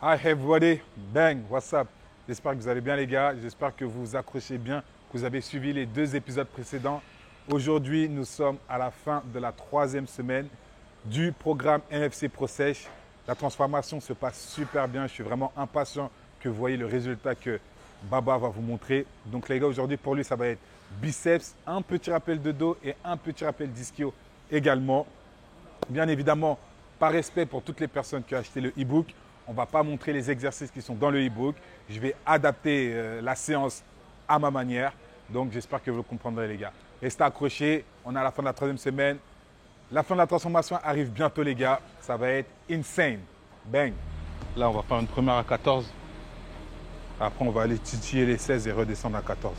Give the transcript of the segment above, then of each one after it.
Hi everybody, bang, what's up? J'espère que vous allez bien les gars, j'espère que vous vous accrochez bien, que vous avez suivi les 2 épisodes précédents. Aujourd'hui, nous sommes à la fin de la 3e semaine du programme NFC Pro Sèche. La transformation se passe super bien, je suis vraiment impatient que vous voyez le résultat que Baba va vous montrer. Donc les gars, aujourd'hui pour lui, ça va être biceps, un petit rappel de dos et un petit rappel d'ischio également. Bien évidemment, par respect pour toutes les personnes qui ont acheté le e-book, on ne va pas montrer les exercices qui sont dans le e-book. Je vais adapter la séance à ma manière. Donc, j'espère que vous le comprendrez, les gars. Restez accrochés. On est à la fin de la 3e semaine. La fin de la transformation arrive bientôt, les gars. Ça va être insane. Bang. Là, on va faire une première à 14. Après, on va aller titiller les 16 et redescendre à 14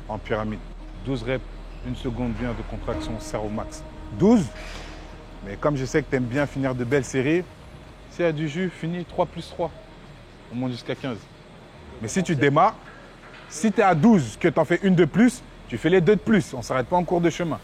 en pyramide. 12 reps, 1 seconde bien de contraction, serre au max. 12. Mais comme je sais que tu aimes bien finir de belles séries, s'il y a du jus, finis 3 plus 3. On monte jusqu'à 15. Mais si tu démarres, si tu es à 12, que tu en fais une de plus, tu fais les 2 de plus. On ne s'arrête pas en cours de chemin.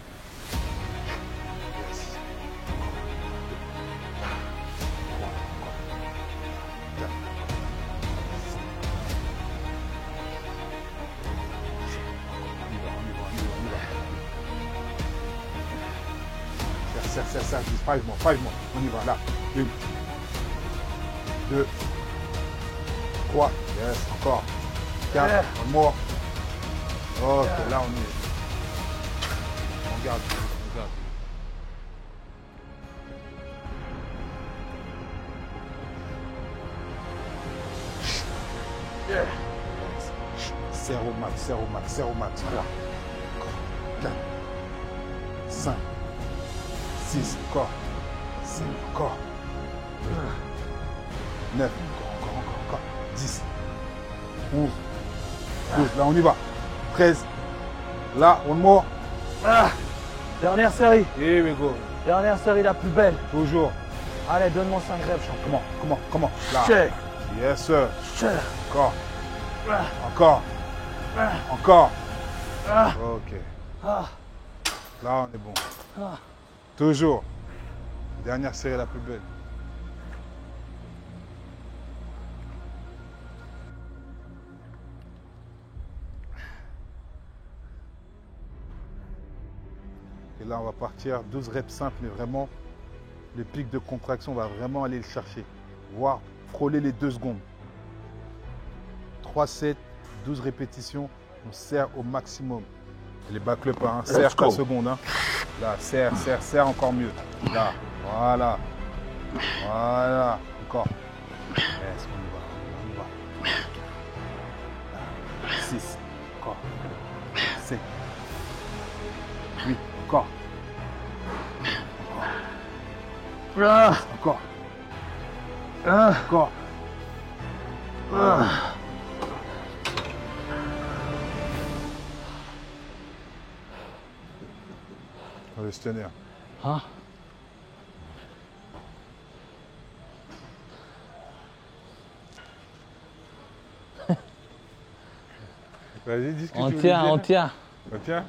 Serre, 5 more. On y va là. 1, 2, 3. Yes, encore. 4. One more. Ok, là on est. On garde. Serre au max. 3. 4. 5. 6, encore. 5, encore. 9, encore. 10, 11, 12, là on y va. 13, là, one more. Dernière série. Here we go. Dernière série la plus belle. Toujours. Allez, donne-moi 5 reps, champion. Comment. Là. Check. Yes, sir. Check. Encore. Ok. Là, on est bon. Toujours. Dernière série la plus belle. Et là, on va partir 12 reps simples, mais vraiment, le pic de contraction, on va vraiment aller le chercher. Voire frôler les 2 secondes. 3 sets, 12 répétitions, on serre au maximum. Et les back up, hein, serre par seconde. Hein. Là, serre encore mieux. Là, voilà. Encore. Yes, on y va. 6, encore. 7, 8, encore. Encore. On va se tenir. Vas-y, dis ce que tu veux dire. On tient. On tient.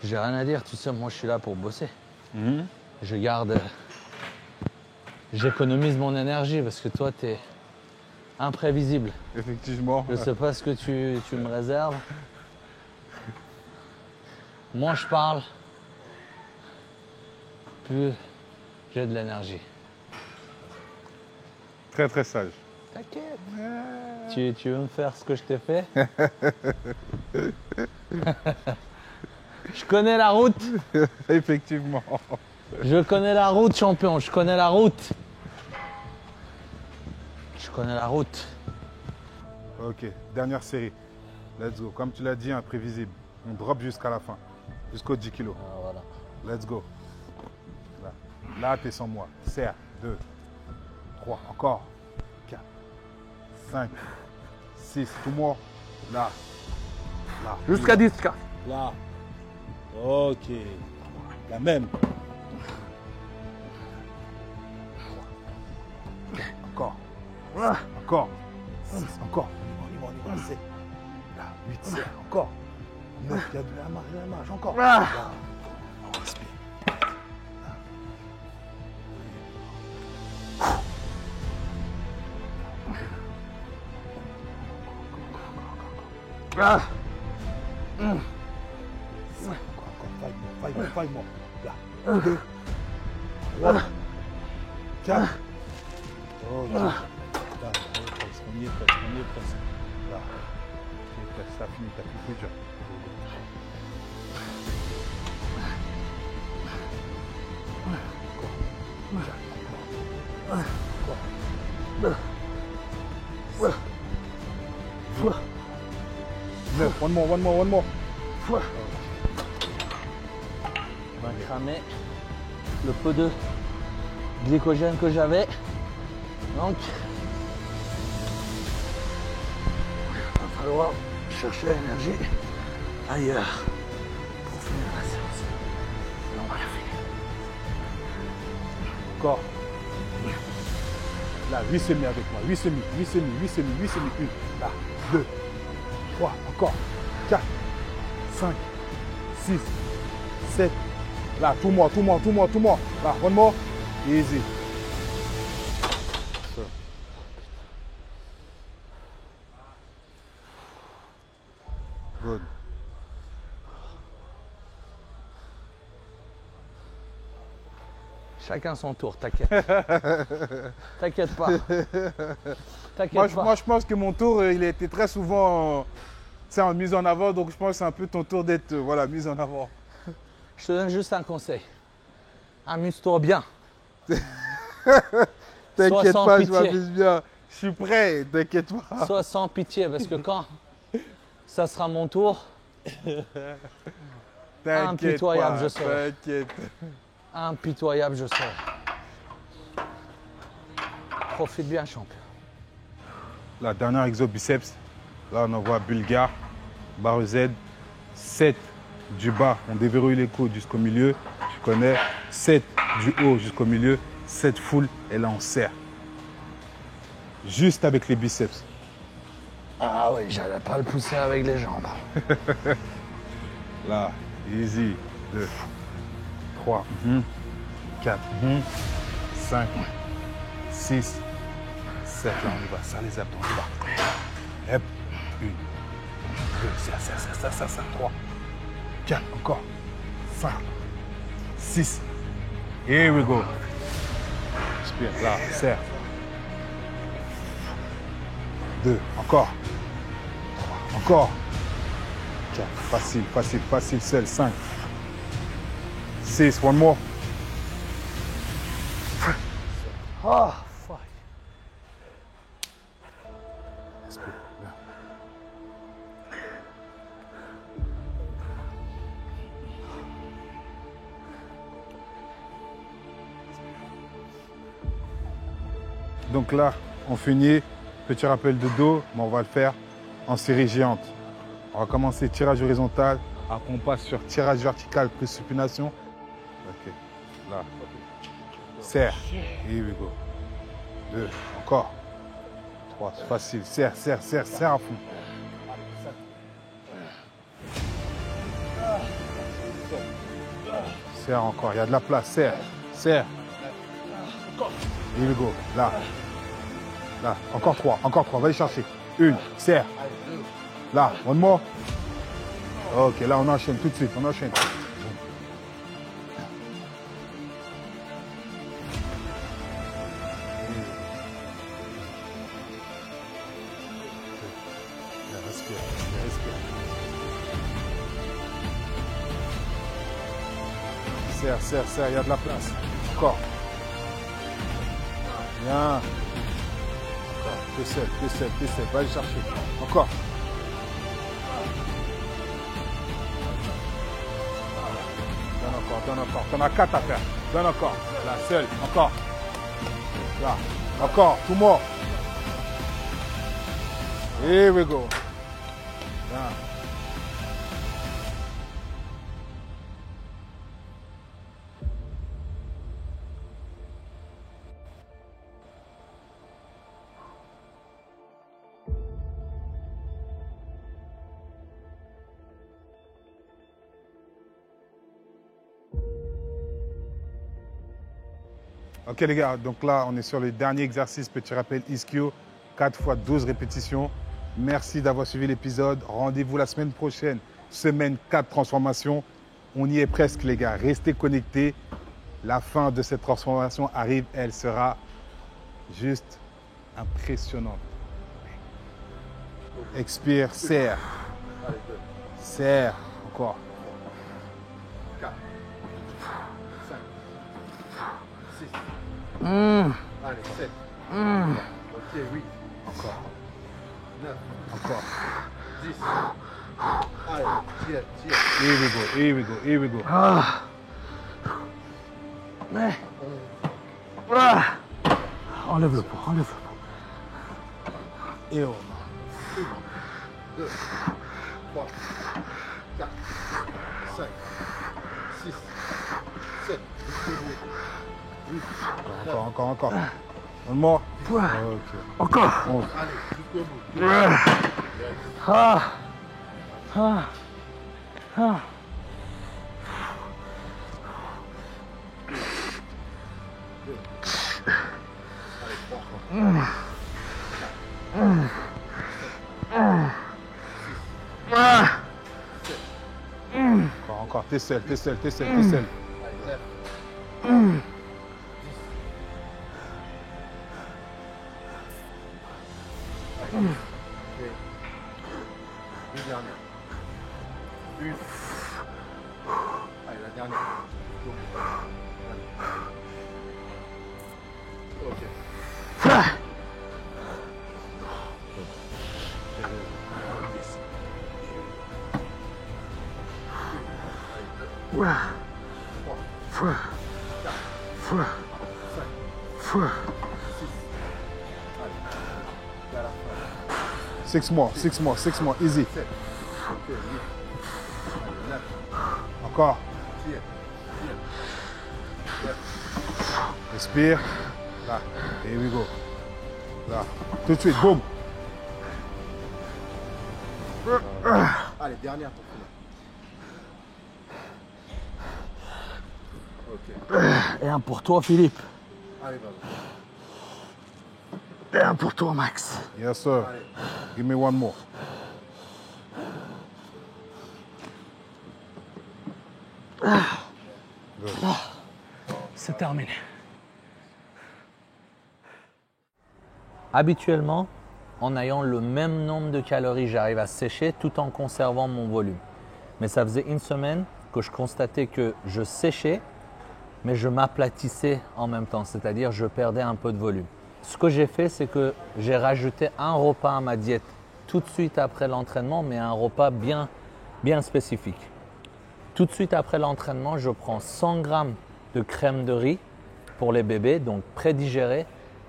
J'ai rien à dire, tu sais, moi je suis là pour bosser. Je garde. J'économise mon énergie parce que toi t'es imprévisible. Effectivement. Je sais pas ce que tu me réserves. Moins je parle, plus j'ai de l'énergie. Très, très sage. T'inquiète. Tu veux me faire ce que je t'ai fait? Je connais la route. Effectivement. Je connais la route, champion. Je connais la route. Ok, dernière série. Let's go. Comme tu l'as dit, imprévisible. On drop jusqu'à la fin. Jusqu'au 10 kilos. Voilà. Let's go. Là tu es sans moi. Serre. 2, 3, encore. 4, 5, 6, tout more. Là. Jusqu'à 10 K. Là. Ok. La même. Encore. 6, encore. On y va. 7. Là, 8, 7, encore. 9, il y a de la marge, encore. Là. On respire. Ah. Encore. Five-moi. Là. 2, 3, 4. Ok. Là, on y est presque. Là. Ok, ça finit, t'as plus dur. One more. On va cramer le peu de glycogène que j'avais. Donc, il va falloir chercher l'énergie ailleurs pour finir la séance. Et on va la finir. Encore. Là, 8 semis avec moi. 8 semis. 1. Là, 2, 3, encore. 4, 5, 6, 7. Là, tout moi. Là, one more. Easy. So. Good. Chacun son tour, t'inquiète. T'inquiète pas. Moi, je pense que mon tour, il a été très souvent en mise en avant. Donc, je pense que c'est un peu ton tour d'être mis en avant. Je te donne juste un conseil. Amuse-toi bien. T'inquiète sans pas, pitié. je m'amuse bien. Je suis prêt, t'inquiète pas. Sois sans pitié parce que quand ça sera mon tour, impitoyable je serai. T'inquiète. Impitoyable je serai. Profite bien, champion. La dernière exo biceps. Là, on envoie bulgare, barre Z, 7 du bas, on déverrouille les côtes jusqu'au milieu, tu connais, 7 du haut jusqu'au milieu, 7 full, et là on serre. Juste avec les biceps. Ah oui, j'allais pas le pousser avec les jambes. Là, easy, 2, 3, 4, 5, 6, 7, là on y va, ça les abdos, on y va. Hop, 1, 2, serre, 3, 4, encore, 5, 6, here we go. Respire, là, serre. 2, encore, 3, encore, 4, facile, seul, 5, 6, one more. Oh, fuck. Respire, bien. Donc là, on finit. Petit rappel de dos, mais on va le faire en série géante. On va commencer tirage horizontal, après on passe sur tirage vertical plus supination. Ok, là. Serre. Here we go. 2, encore. 3, facile. Serre à fond. Serre encore, il y a de la place. Serre. Here we go. Là, encore 3, va y chercher. 1, serre. Là, one more. Ok, là on enchaîne tout de suite, on enchaîne. Respire. Serre, il y a de la place. Encore. Bien. Plus seul, va le chercher. Encore. Donne encore. T'en as 4 à faire. Donne encore. Là, seul. Encore. Là. Encore. Tout mort. Here we go. Bien. Ok les gars, donc là on est sur le dernier exercice, petit rappel ischio, 4 fois 12 répétitions. Merci d'avoir suivi l'épisode. Rendez-vous la semaine prochaine, semaine 4 transformation. On y est presque les gars, restez connectés. La fin de cette transformation arrive, elle sera juste impressionnante. Expire, serre. Serre, encore. 4, 5, 6, allez, 7, ok, 8, Encore, 9, encore. 10, allez, tire. Here we go, here we go, here we go. Ah. Mais. Ah. Enlève le poids, enlève le poids. Et oh. 2, 3, 4, 5, 6, 7, 8, Encore. One more. Ouais. Ok. Encore. 11. Allez, jusqu'au bout. Ah. Ah. Ah. Encore. T'es seul. Une dernière. Une. Allez, la dernière. Ok. Six more. Easy. 7, ok, 8, 9, Encore. tire. Respire. Là. Here we go. Là. Tout de suite. Boum. Allez, dernière pour finir. Ok. Et un pour toi, Philippe. Allez, vas-y. Et un pour toi, Max. Yes, sir. Give me one more. C'est terminé. Habituellement, en ayant le même nombre de calories, j'arrive à sécher tout en conservant mon volume. Mais ça faisait une semaine que je constatais que je séchais, mais je m'aplatissais en même temps, c'est-à-dire je perdais un peu de volume. Ce que j'ai fait, c'est que j'ai rajouté un repas à ma diète tout de suite après l'entraînement, mais un repas bien spécifique. Tout de suite après l'entraînement, je prends 100 g de crème de riz pour les bébés, donc prédigéré,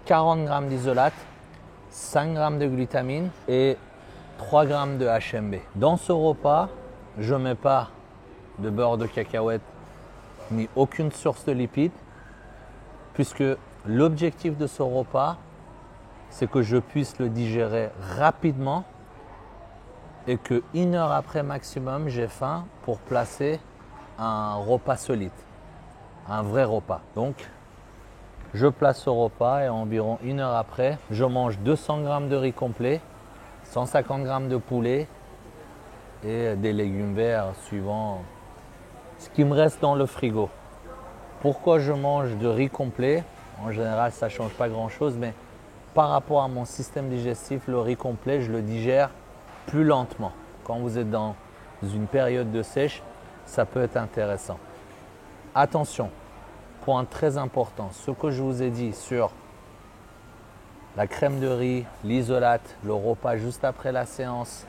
40 g d'isolate, 5 g de glutamine et 3 g de HMB. Dans ce repas, je ne mets pas de beurre de cacahuète ni aucune source de lipides, puisque l'objectif de ce repas, c'est que je puisse le digérer rapidement et que 1 heure après maximum, j'ai faim pour placer un repas solide, un vrai repas. Donc, je place ce repas et environ 1 heure après, je mange 200 g de riz complet, 150 g de poulet et des légumes verts suivant ce qui me reste dans le frigo. Pourquoi je mange de riz complet? En général, ça ne change pas grand-chose, mais par rapport à mon système digestif, le riz complet, je le digère plus lentement. Quand vous êtes dans une période de sèche, ça peut être intéressant. Attention, point très important, ce que je vous ai dit sur la crème de riz, l'isolate, le repas juste après la séance,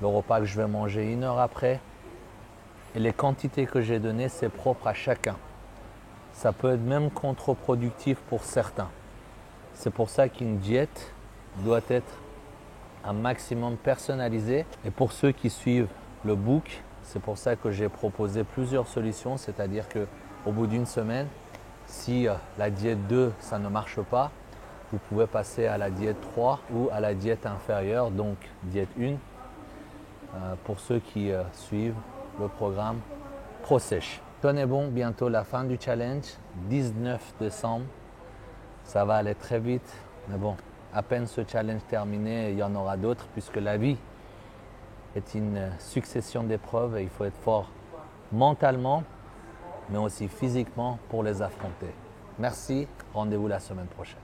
le repas que je vais manger 1 heure après, et les quantités que j'ai données, c'est propre à chacun. Ça peut être même contre-productif pour certains. C'est pour ça qu'une diète doit être un maximum personnalisée. Et pour ceux qui suivent le book, c'est pour ça que j'ai proposé plusieurs solutions. C'est-à-dire qu'au bout d'une semaine, si la diète 2, ça ne marche pas, vous pouvez passer à la diète 3 ou à la diète inférieure, donc diète 1, pour ceux qui suivent le programme ProSèche. Tenez bon, bientôt la fin du challenge, 19 décembre. Ça va aller très vite, mais bon, à peine ce challenge terminé, il y en aura d'autres puisque la vie est une succession d'épreuves et il faut être fort mentalement, mais aussi physiquement pour les affronter. Merci, rendez-vous la semaine prochaine.